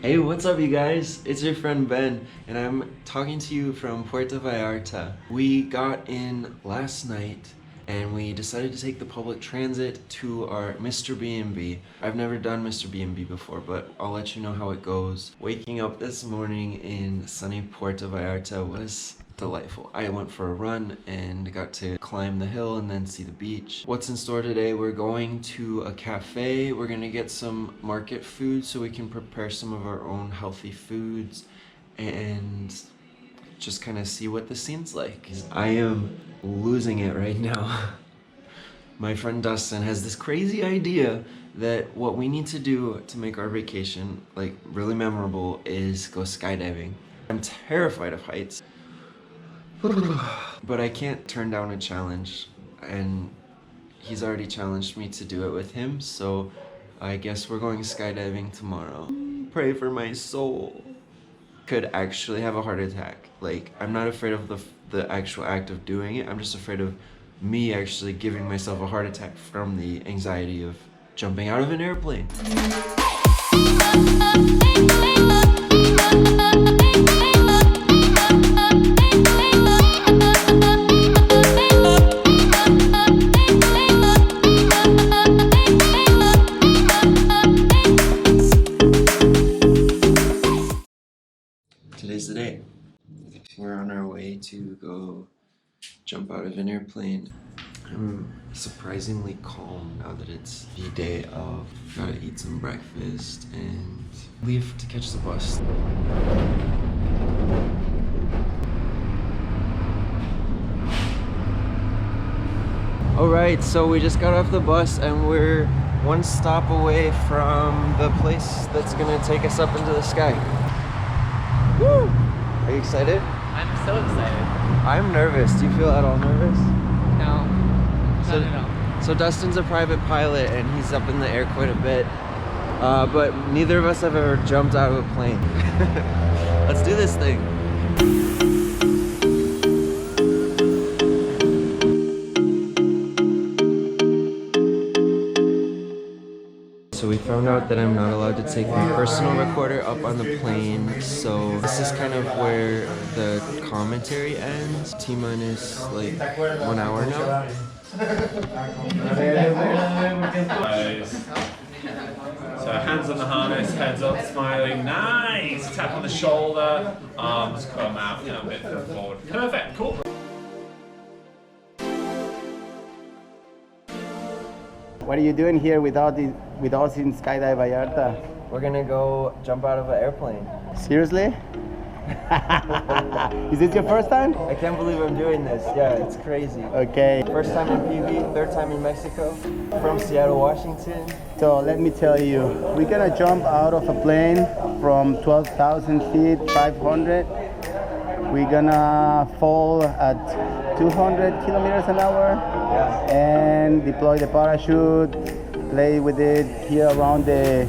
Hey, what's up you guys? It's your friend Ben, and I'm talking to you from Puerto Vallarta. We got in last night and we decided to take the public transit to our mrb&b. I've never done mrb&b before, but I'll let you know how it goes. Waking up this morning in sunny Puerto Vallarta was delightful. I went for a run and got to climb the hill and then see the beach. What's in store today? We're going to a cafe. We're gonna get some market food so we can prepare some of our own healthy foods and just kind of see what the scene's like. I am losing it right now. My friend Dustin has this crazy idea that what we need to do to make our vacation like really memorable is go skydiving. I'm terrified of heights, but I can't turn down a challenge, and he's already challenged me to do it with him, so I guess we're going skydiving tomorrow. Pray for my soul. Could actually have a heart attack. Like, I'm not afraid of the actual act of doing it, I'm just afraid of me actually giving myself a heart attack from the anxiety of jumping out of an airplane. Today's the day. We're on our way to go jump out of an airplane. I'm surprisingly calm now that it's the day of. Gotta eat some breakfast and leave to catch the bus. Alright, so we just got off the bus and we're one stop away from the place that's gonna take us up into the sky. Woo! Are you excited? I'm so excited. I'm nervous. Do you feel at all nervous? No, not at all. So Dustin's a private pilot and he's up in the air quite a bit. But neither of us have ever jumped out of a plane. Let's do this thing. So we found out that I'm not allowed to take my personal recorder up on the plane, so this is kind of where the commentary ends. T-minus like 1 hour now. So hands on the harness, heads up, smiling, nice! Tap on the shoulder, arms come out, a bit forward. Perfect, cool. What are you doing here with us in Skydive Vallarta? We're gonna go jump out of an airplane. Seriously? Is this your first time? I can't believe I'm doing this. Yeah, it's crazy. Okay. First time in PV, third time in Mexico, from Seattle, Washington. So let me tell you, we're gonna jump out of a plane from 12,000 feet, 500. We're gonna fall at 200 kilometers an hour. Yeah. And deploy the parachute, play with it here around the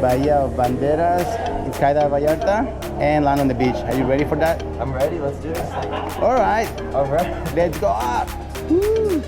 Bahia of Banderas in Skydive Vallarta, and land on the beach. Are you ready for that? I'm ready, let's do this thing. All right. All right. Let's go up. Woo.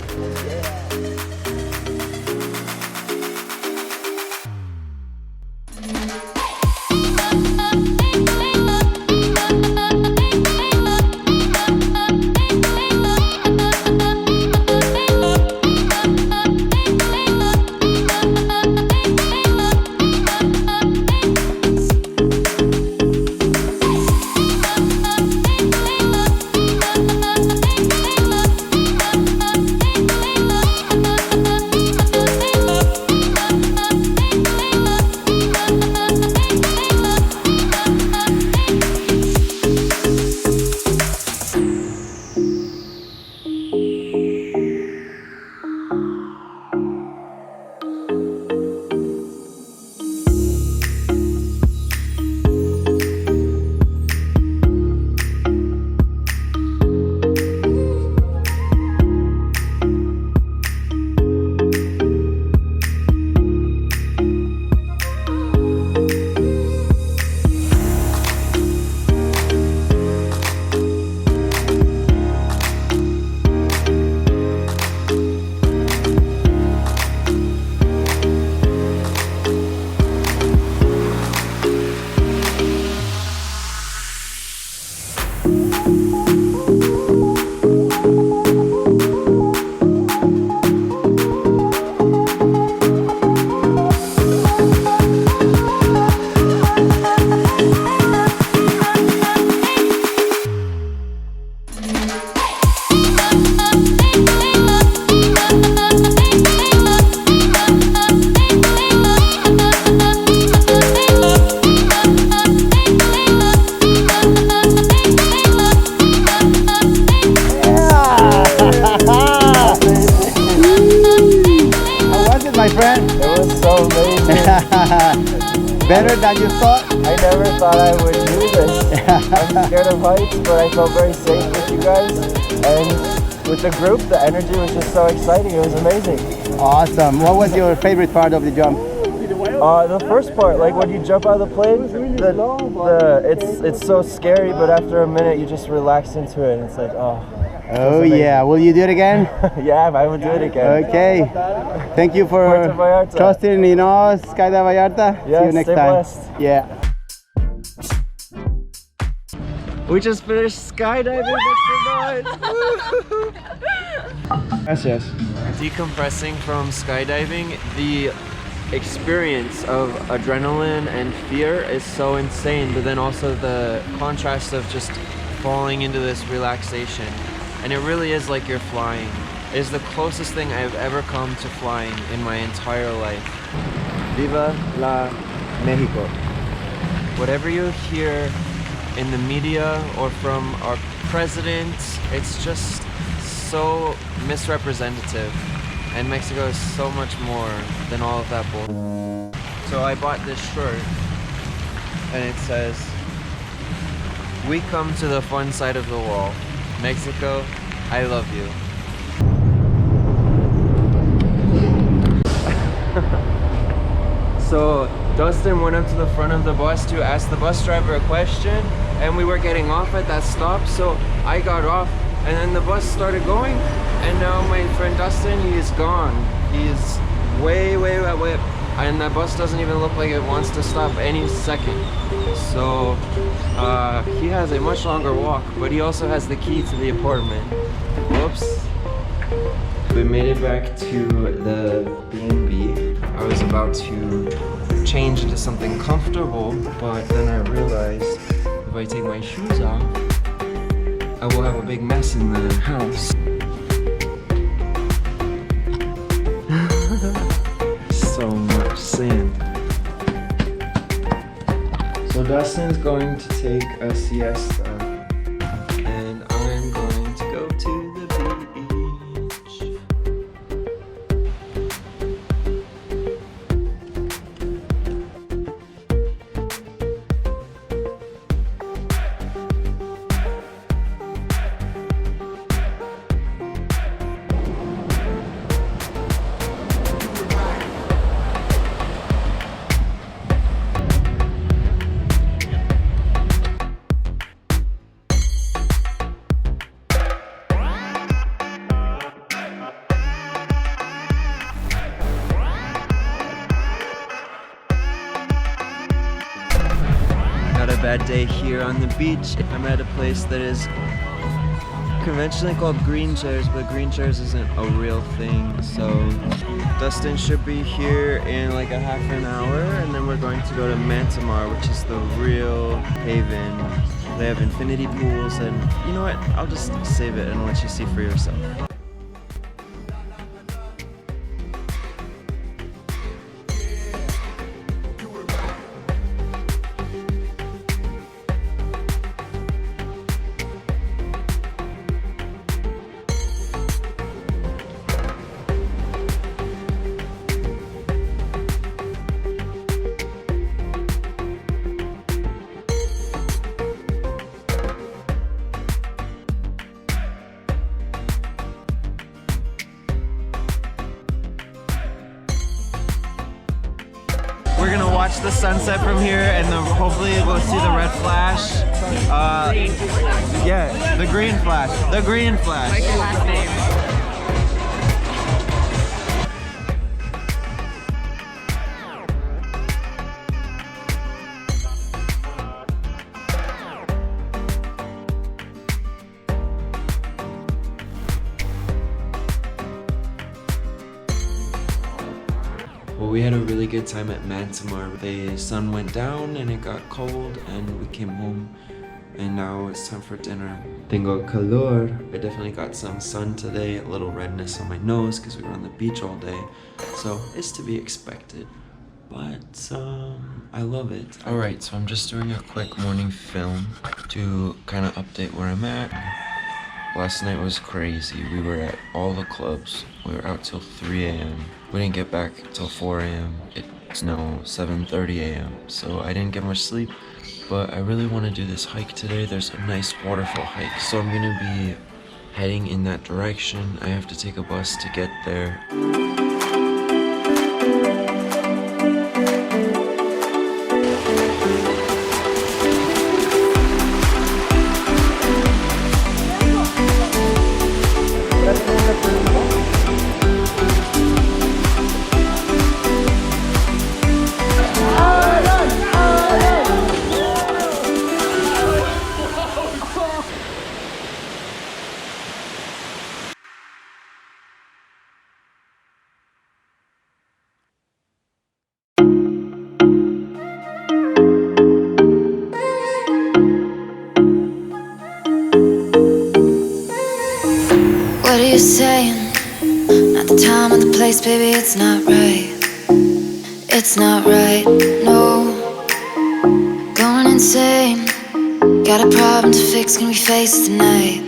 Better than you thought? I never thought I would do this. I'm scared of heights, but I felt very safe with you guys. And with the group, the energy was just so exciting. It was amazing. Awesome. What was your favorite part of the jump? The first part, like when you jump out of the plane, it's so scary, but after a minute you just relax into it, and it's like, oh. Oh yeah, will you do it again? Yeah, I would do it again. Okay. Thank you for Puerto Vallarta. trusting in us, Skydive Vallarta. Yeah, See you next stay time. blessed. Yeah. We just finished skydiving. That's so nice. Yes. Decompressing from skydiving, the experience of adrenaline and fear is so insane, but then also the contrast of just falling into this relaxation. And it really is like you're flying. It is the closest thing I've ever come to flying in my entire life. Viva la Mexico. Whatever you hear in the media or from our president, it's just so misrepresentative. And Mexico is so much more than all of that bull. So I bought this shirt and it says, "We come to the fun side of the wall. Mexico, I love you." So Dustin went up to the front of the bus to ask the bus driver a question, and we were getting off at that stop, so I got off, and then the bus started going, and now my friend Dustin, he is gone. He's way, and that bus doesn't even look like it wants to stop any second. So he has a much longer walk, but he also has the key to the apartment. Whoops. We made it back to the B&B. I was about to change into something comfortable, but then I realized if I take my shoes off, I will have a big mess in the house. So much sand. So Dustin's going to take a siesta, and I'm going to go to the beach. Not a bad day here on the beach. I'm at a place that is conventionally called Green Chairs, but Green Chairs isn't a real thing. So Dustin should be here in like a half an hour, and then we're going to go to Mantamar, which is the real haven. They have infinity pools, and you know what? I'll just save it and let you see for yourself. We're gonna watch the sunset from here, and hopefully we'll see the red flash. Yeah, the green flash. The green flash. Like your last name. Well, we had a really good time at Mantamar. The sun went down and it got cold, and we came home, and now it's time for dinner. Tengo calor. I definitely got some sun today, a little redness on my nose because we were on the beach all day, so it's to be expected. But I love it. Alright, so I'm just doing a quick morning film to kind of update where I'm at. Last night was crazy. We were at all the clubs. We were out till 3 a.m. We didn't get back till 4 a.m. It It's now 7:30 a.m. so I didn't get much sleep, but I really want to do this hike today. There's a nice waterfall hike, so I'm gonna be heading in that direction. I have to take a bus to get there. What are you saying? Not the time or the place, baby, it's not right. It's not right, no. Going insane. Got a problem to fix, can we face it tonight?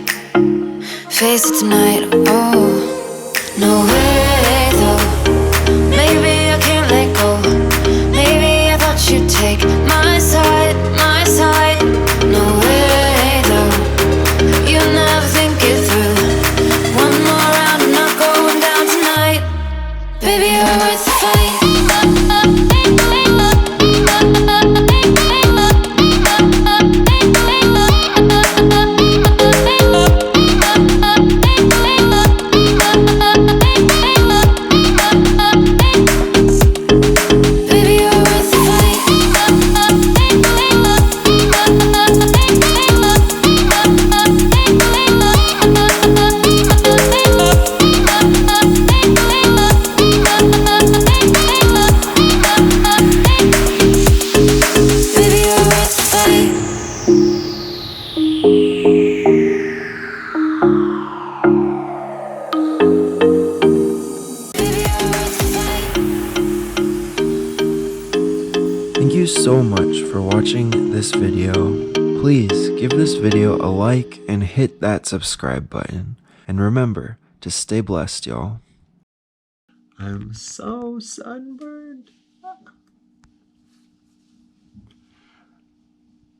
Face it tonight, oh. No way though. Maybe I can't let go. Maybe I thought you'd take my side, my side. No way though. You never think it through. One more round, I'm not going down tonight. Baby, you're worth the fight. Thank you so much for watching this video. Please give this video a like and hit that subscribe button. And remember to stay blessed, y'all. I'm so sunburned.